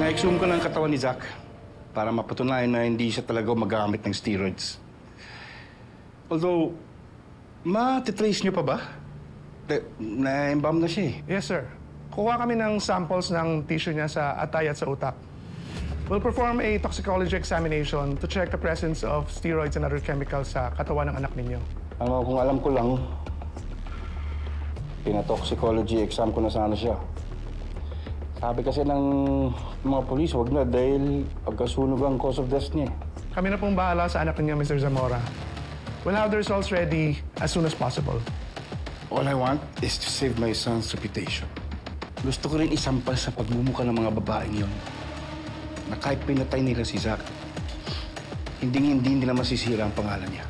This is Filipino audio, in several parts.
Pina-exhume ko ng katawan ni Zach para mapatunayan na hindi siya talaga magamit ng steroids. Although, ma-trace niyo pa ba? Na-embalm na siya eh. Yes, sir. Kuha kami ng samples ng tissue niya sa atay at sa utak. We'll perform a toxicology examination to check the presence of steroids and other chemicals sa katawan ng anak ninyo. Ano, kung alam ko lang, pina-toxicology exam ko na sana siya. Sabi kasi ng mga polis, wag na dahil pagkasunog ang cause of death niya. Kami na pong bahala sa anak ninyo, Mr. Zamora. We'll have the results ready as soon as possible. All I want is to save my son's reputation. Gusto ko rin isampal sa pagmumuka ng mga babaeng yon na kahit pinatay nila si Zach, hindi nila masisira ang pangalan niya.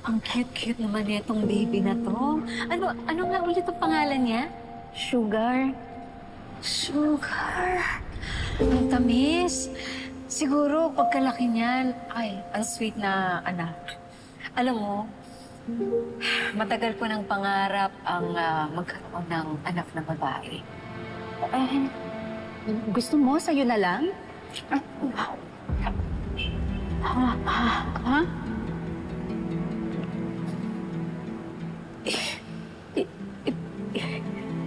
Ang cute-cute naman itong baby na to. Ano nga ulit ang pangalan niya? Sugar. Sugar. Ang tamis. Siguro pagkalaki niyan, ay, ang sweet na anak. Alam mo, matagal ko ng pangarap ang magkaroon ng anak na babae. Gusto mo sa'yo na lang? Ha?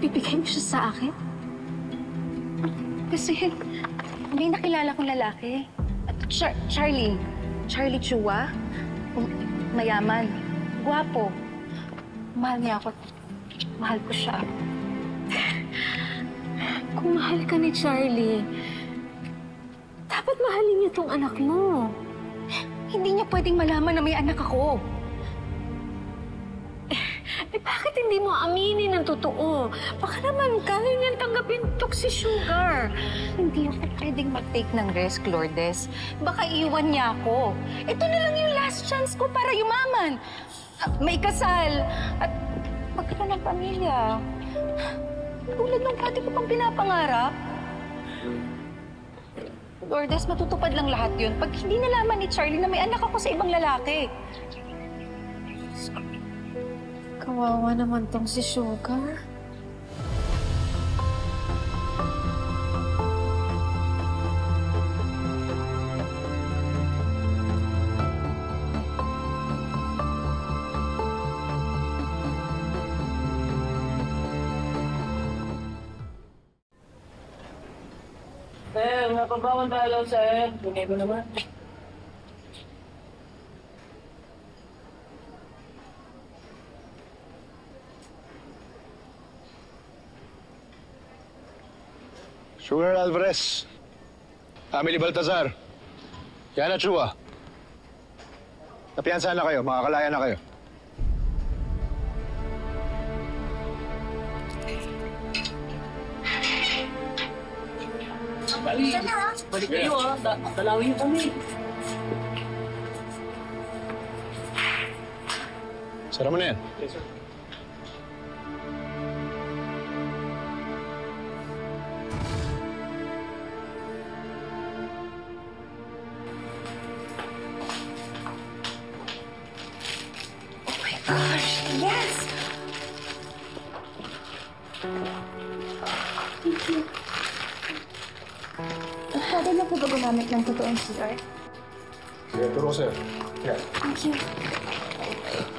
Bibigay mo siya sa akin? Kasi may nakilala kong lalaki. Charlie. Charlie Chua. Mayaman. Guwapo. Mahal niya ako. Mahal ko siya. Kung mahal ka ni Charlie, dapat mahalin niya tong anak mo. Hindi niya pwedeng malaman na may anak ako. Bakit hindi mo aminin ang totoo? Baka naman kaya niyang tanggapin si Sugar. Hindi ako pwedeng mag-take ng risk, Lourdes. Baka iiwan niya ako. Ito na lang yung last chance ko para yumaman. May kasal at magkaroon ng pamilya. Tulad ng dati ko pang pinapangarap. Lourdes, matutupad lang lahat yun pag hindi nalaman ni Charlie na may anak ako sa ibang lalaki. Kawawa naman tong si Sugar. Napabawang dalaw, sir. Bigay ko naman. Sugar Alvarez, Emily Baltazar, Yana Chua. Napiyansahan na kayo, makakalaya na kayo. Balik kayo, ha? Dalawin niyo kami. Sara mo na yan. Yes, sir. Gosh, yes! Thank you. Pwede na po ba gumamit ng totoong CR? Sige, turo ko sa'yo. Yeah. Thank you.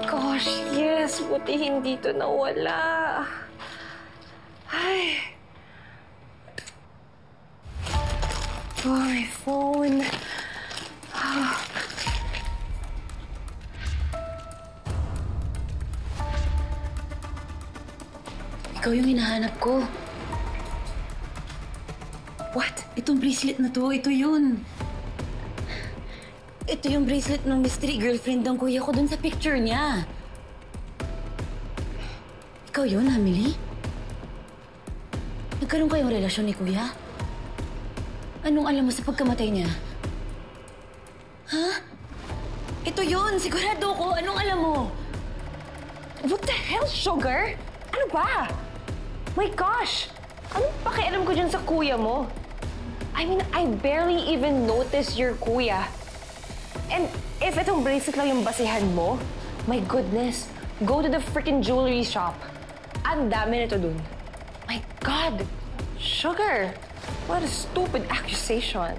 Gosh, yes. Buti hindi to nawala. Ay. Oh, my phone. Ikaw yung hinahanap ko. What? Itong bracelet na to, ito yun. Ito yung bracelet ng mystery girlfriend ng kuya ko dun sa picture niya. Ikaw yun, Emily? Nagkaroon kayong relasyon ni kuya? Anong alam mo sa pagkamatay niya? Ha? Ito yun, sigurado ko. Anong alam mo? What the hell, Sugar? Ano ba? My gosh! Anong pakialam ko dyan sa kuya mo? I mean, I barely even noticed your kuya. And if itong bracelet lang yung basihan mo, my goodness, go to the freaking jewelry shop. Ang dami nito dun. My God! Sugar! What a stupid accusation.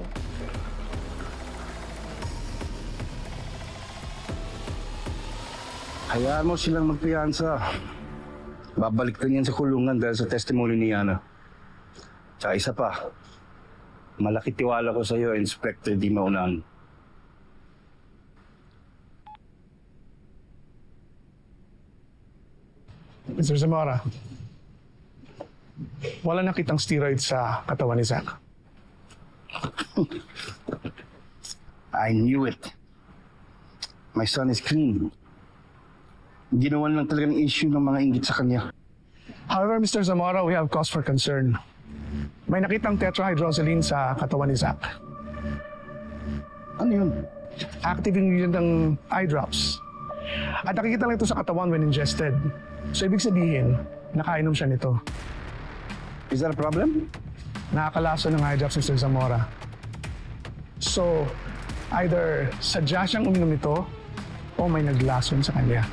Hayaan mo silang magpiyansa. Babalik din yan sa kulungan dahil sa testimony ni Yana. Tsaka isa pa, malaki tiwala ko sa iyo, Inspector Di Maunan. Mr. Zamora, wala nakitang steroids sa katawan ni Zach. I knew it. My son is clean. Ginawan lang talaga ng issue ng mga inggit sa kanya. However, Mr. Zamora, we have cause for concern. May nakitang tetrahydrozoline sa katawan ni Zach. Ano yun? Active ingredient ng eye drops. At nakikita lang ito sa katawan when ingested. So, ibig sabihin, nakainom siya nito. Is that a problem? Nakakalaso ng eye drops, Mr. Zamora. So, either sadya siyang uminom nito o may naglason sa kanya.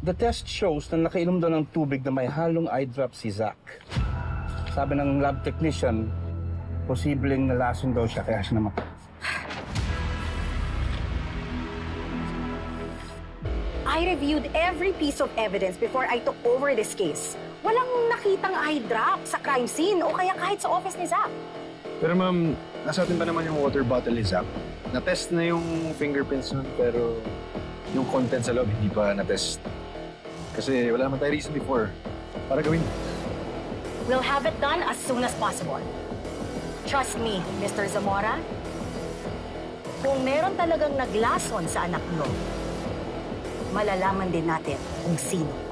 The test shows na nakainom daw ng tubig na may halong eye drop si Zach. Sabi ng lab technician, posibleng nalason daw siya kaya siya namatay. I reviewed every piece of evidence before I took over this case. Walang nakitang eye drop sa crime scene o kaya kahit sa office ni Zach. Pero ma'am, nasa atin pa naman yung water bottle ni Zach. Na-test na yung fingerprints nun, pero yung content sa loob hindi pa na-test. Kasi wala naman tayo reason before para gawin. We'll have it done as soon as possible. Trust me, Mr. Zamora. Kung meron talagang naglason sa anak mo, malalaman din natin kung sino.